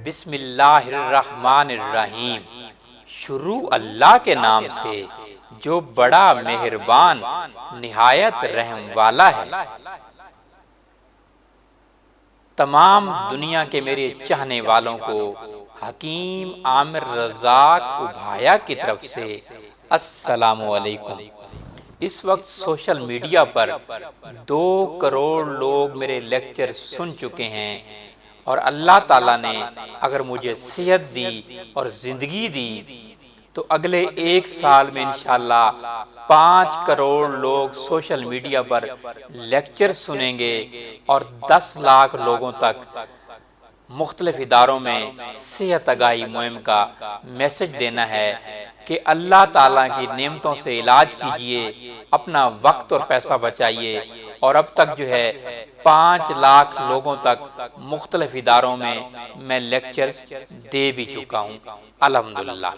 بسم اللہ الرحمن الرحیم، شروع اللہ کے نام سے جو بڑا مہربان نہایت رحم والا ہے۔ تمام دنیا کے میرے چاہنے والوں کو حکیم عامر رزاق ابھایا کی طرف سے السلام علیکم۔ اس وقت سوشل میڈیا پر 2 کروڑ لوگ میرے لیکچر سن چکے ہیں، اور اللہ تعالیٰ نے اگر مجھے صحت دی اور زندگی دی تو اگلے 1 سال میں انشاءاللہ 5 کروڑ لوگ سوشل میڈیا پر لیکچر سنیں گے، اور 10 لاکھ لوگوں تک مختلف اداروں میں صحت آگاہی مہم کا میسج دینا ہے کہ اللہ تعالیٰ کی نعمتوں سے علاج کیجئے، اپنا وقت اور پیسہ بچائیے۔ اور اب تک جو ہے 5 لاکھ لوگوں تک مختلف اداروں میں لیکچرز دے بھی چکا ہوں الحمدللہ۔